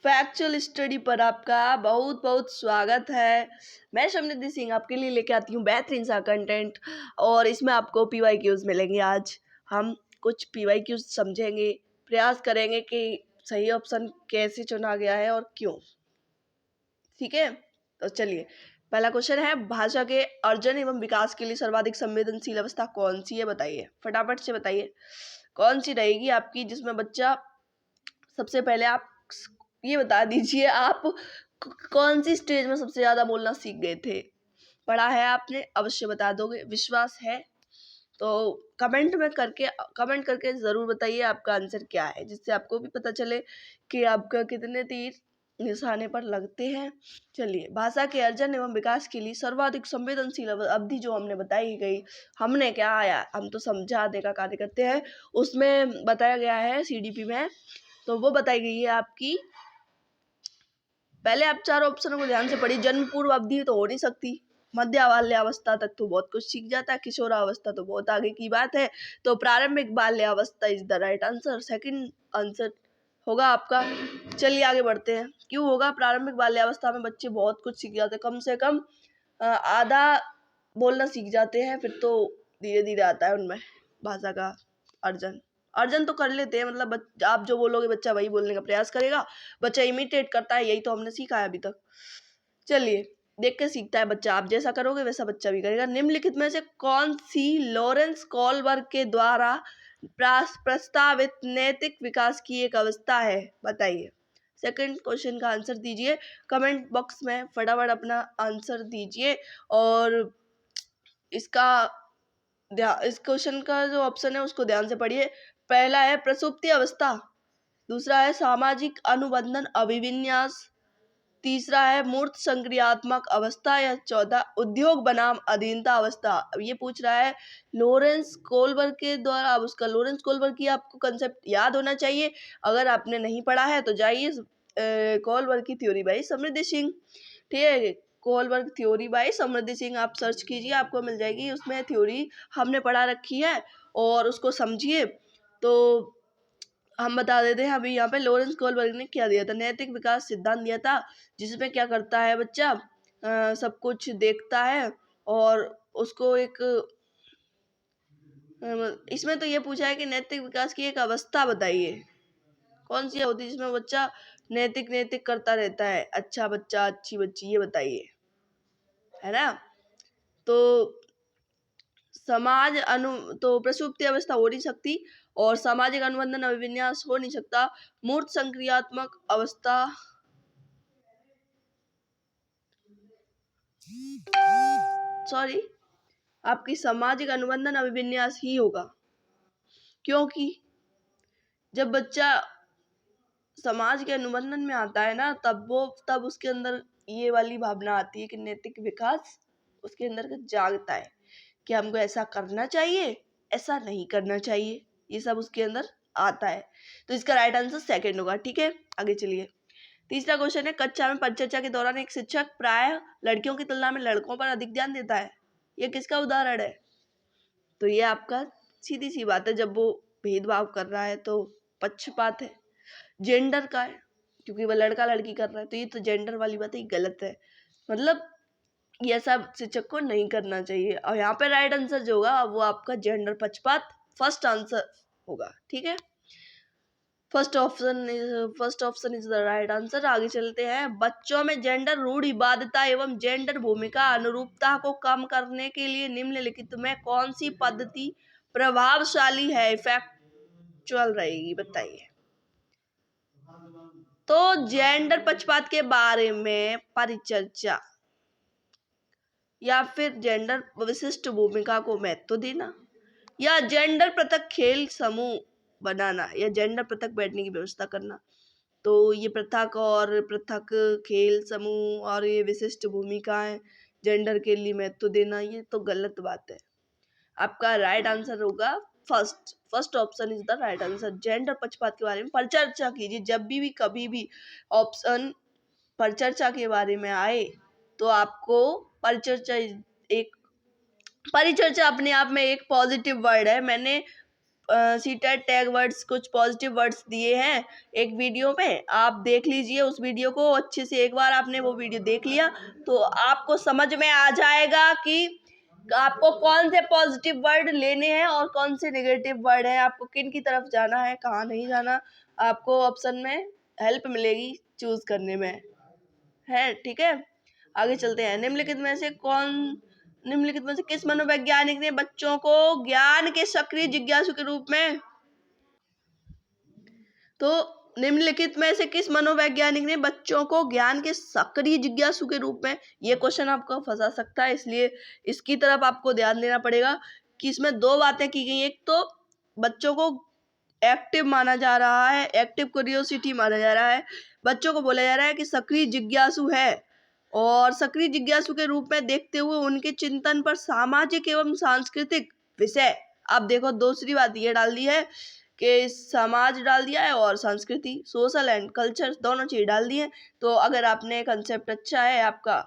Factual study पर आपका बहुत बहुत स्वागत है। मैं समृद्धि सिंह आपके लिए लेके आती हूँ बेहतरीन सा कंटेंट, और इसमें आपको PYQs मिलेंगे। आज हम कुछ PYQs समझेंगे, प्रयास करेंगे कि सही ऑप्शन कैसे चुना गया है और क्यों। ठीक है, तो चलिए, पहला क्वेश्चन है, भाषा के अर्जन एवं विकास के लिए सर्वाधिक संवेदनशील अवस्था कौन सी है? बताइए, फटाफट से बताइए कौन सी रहेगी आपकी, जिसमें बच्चा सबसे पहले आप ये बता दीजिए, आप कौन सी स्टेज में सबसे ज्यादा बोलना सीख गए थे? पढ़ा है आपने? अवश्य बता दोगे, विश्वास है। तो कमेंट करके जरूर बताइए आपका आंसर क्या है, जिससे आपको भी पता चले कि आपका कितने तीर निशाने पर लगते हैं। चलिए, भाषा के अर्जन एवं विकास के लिए सर्वाधिक संवेदनशील अवधि जो हमने बताई गई, हमने क्या आया, हम तो समझाने का कार्य करते हैं, उसमें बताया गया है CDP में, तो वो बताई गई है आपकी। पहले आप चार ऑप्शनों को ध्यान से पढ़िए। जन्म पूर्व अवधि तो हो नहीं सकती, मध्य बाल्यावस्था तक तो बहुत कुछ सीख जाता है, किशोरावस्था तो बहुत आगे की बात है, तो प्रारंभिक बाल्यावस्था is the right answer. Second answer होगा आपका। चलिए आगे बढ़ते हैं। क्यों होगा? प्रारंभिक बाल्यावस्था में बच्चे बहुत कुछ सीख जाते हैं, कम से कम आधा बोलना सीख जाते हैं, फिर तो धीरे धीरे आता है उनमें भाषा का अर्जन तो कर लेते हैं, मतलब आप जो बोलोगे बच्चा वही बोलने का प्रयास करेगा, बच्चा इमिटेट करता है, यही तो हमने सीखा है अभी तक। चलिए, देख के सीखता है बच्चा, आप जैसा करोगे वैसा बच्चा भी करेगा। निम्नलिखित में से कौन सी लॉरेंस कोलबर्ग के द्वारा प्रस्तावित नैतिक विकास की एक अवस्था है? बताइए। सेकंड क्वेश्चन का आंसर दीजिए, कमेंट बॉक्स में फटाफट अपना आंसर दीजिए। और इस क्वेश्चन का जो ऑप्शन है उसको ध्यान से पढ़िए। पहला है प्रसुप्ति अवस्था, दूसरा है सामाजिक अनुबंधन अभिविन्यास, तीसरा है मूर्त संक्रियात्मक अवस्था, या चौथा उद्योग बनाम अधीनता अवस्था। अब ये पूछ रहा है लॉरेंस कोलबर्ग के द्वारा। अब उसका लॉरेंस कोलबर्ग की आपको कंसेप्ट याद होना चाहिए, अगर आपने नहीं पढ़ा है तो जाइए कोलबर्ग की थ्योरी बाय समृद्धि सिंह। ठीक है, कोलबर्ग थ्योरी बाय समृद्धि सिंह आप सर्च कीजिए, आपको मिल जाएगी, उसमें थ्योरी हमने पढ़ा रखी है, और उसको समझिए। तो हम बता देते हैं, अभी यहाँ पे लॉरेंस कोलबर्ग ने क्या दिया था, नैतिक विकास सिद्धांत दिया था, जिसमें क्या करता है बच्चा, सब कुछ देखता है और उसको एक इसमें तो ये पूछा है कि नैतिक विकास की एक अवस्था बताइए, कौन सी होती है जिसमें बच्चा नैतिक करता रहता है, अच्छा बच्चा अच्छी बच्ची, ये बताइए, है ना। तो तो प्रसुप्ति अवस्था हो नहीं सकती, और सामाजिक अनुबंधन अभिविन्यास हो नहीं सकता। मूर्त संक्रियात्मक अवस्था, सॉरी, आपकी सामाजिक अनुबंधन अभिविन्यास ही होगा, क्योंकि जब बच्चा समाज के अनुबंधन में आता है ना, तब उसके अंदर ये वाली भावना आती है कि नैतिक विकास उसके अंदर जागता है कि हमको ऐसा करना चाहिए, ऐसा नहीं करना चाहिए, ये सब उसके अंदर आता है। तो इसका राइट आंसर सेकंड होगा। ठीक है, आगे चलिए। तीसरा क्वेश्चन है, कक्षा में परिचर्चा के दौरान एक शिक्षक प्राय लड़कियों की तुलना में लड़कों पर अधिक ध्यान देता है, ये किसका उदाहरण है? तो ये आपका सीधी सी बात है, जब वो भेदभाव कर रहा है तो पक्षपात है, जेंडर का है, क्योंकि वो लड़का लड़की कर रहा है, तो ये तो जेंडर वाली बात है, गलत है, मतलब ये सब शिक्षक को नहीं करना चाहिए। और यहाँ पे राइट आंसर जो होगा वो आपका जेंडर पक्षपात फर्स्ट आंसर होगा। ठीक है, first option is the right answer. आगे चलते हैं। बच्चों में जेंडर रूढ़िवादिता एवं जेंडर भूमिका अनुरूपता को कम करने के लिए निम्नलिखित में कौन सी पद्धति प्रभावशाली है, इफेक्चुअल रहेगी? बताइए। तो जेंडर पक्षपात के बारे में परिचर्चा, या फिर जेंडर विशिष्ट भूमिका को महत्व देना, या जेंडर पृथक खेल समूह बनाना, या जेंडर पृथक बैठने की व्यवस्था करना। तो ये पृथक खेल समूह और ये विशिष्ट भूमिकाएं, जेंडर के लिए महत्व देना, ये तो गलत बात है। आपका राइट आंसर होगा first option is the right answer. Gender पक्षपात के बारे में परिचर्चा कीजिए, जब भी कभी भी ऑप्शन परिचर्चा के बारे में आए तो आपको परिचर्चा अपने आप में एक पॉजिटिव वर्ड है। मैंने सीटेट टैग वर्ड्स कुछ पॉजिटिव वर्ड्स दिए हैं एक वीडियो में, आप देख लीजिए उस वीडियो को अच्छे से। एक बार आपने वो वीडियो देख लिया तो आपको समझ में आ जाएगा कि आपको कौन से पॉजिटिव वर्ड लेने हैं और कौन से नेगेटिव वर्ड हैं, आपको किन की तरफ जाना है, कहाँ नहीं जाना। आपको ऑप्शन में हेल्प मिलेगी चूज करने में, है ठीक है। आगे चलते हैं। निम्नलिखित में से किस मनोवैज्ञानिक ने बच्चों को ज्ञान के सक्रिय जिज्ञासु के रूप में निम्नलिखित में से किस मनोवैज्ञानिक ने बच्चों को ज्ञान के सक्रिय जिज्ञासु के रूप में, ये क्वेश्चन आपको फंसा सकता है, इसलिए इसकी तरफ आपको ध्यान देना पड़ेगा कि इसमें दो बातें की गई। एक तो बच्चों को एक्टिव माना जा रहा है, एक्टिव क्यूरियोसिटी माना जा रहा है, बच्चों को बोला जा रहा है कि सक्रिय जिज्ञासु है, और सक्रिय जिज्ञासु के रूप में देखते हुए उनके चिंतन पर सामाजिक एवं सांस्कृतिक विषय। आप देखो दूसरी बात ये डाल दी है कि समाज डाल दिया है और संस्कृति, सोशल एंड कल्चर दोनों चीज डाल दी है। तो अगर आपने कंसेप्ट अच्छा है आपका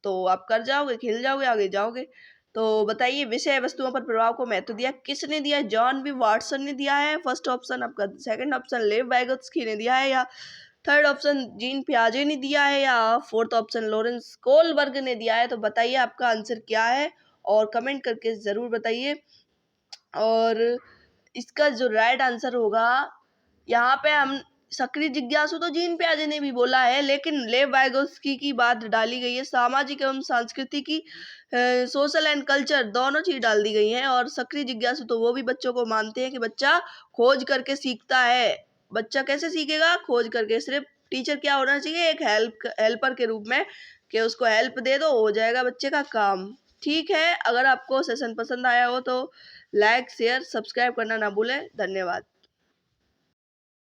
तो आप कर जाओगे, खेल जाओगे, आगे जाओगे। तो बताइए विषय वस्तुओं पर प्रभाव को महत्व दिया किसने दिया है? जॉन बी वाटसन ने दिया है फर्स्ट ऑप्शन आपका, सेकंड ऑप्शन लेव वाइगोत्स्की ने दिया है, या थर्ड ऑप्शन जीन पियाजे ने दिया है, या फोर्थ ऑप्शन लॉरेंस कोलबर्ग ने दिया है। तो बताइए आपका आंसर क्या है और कमेंट करके जरूर बताइए। और इसका जो राइट आंसर होगा, यहाँ पे हम सक्रिय जिज्ञासु तो जीन पियाजे ने भी बोला है, लेकिन लेव वाइगोत्स्की की बात डाली गई है, सामाजिक एवं संस्कृति की, सोशल एंड कल्चर दोनों चीज डाल दी गई हैं। और सक्रिय जिज्ञासु तो वो भी बच्चों को मानते हैं कि बच्चा खोज करके सीखता है। बच्चा कैसे सीखेगा? खोज करके। सिर्फ टीचर क्या होना चाहिए? एक हेल्पर के रूप में, कि उसको हेल्प दे दो, हो जाएगा बच्चे का काम। ठीक है, अगर आपको सेशन पसंद आया हो तो लाइक शेयर सब्सक्राइब करना ना भूलें। धन्यवाद।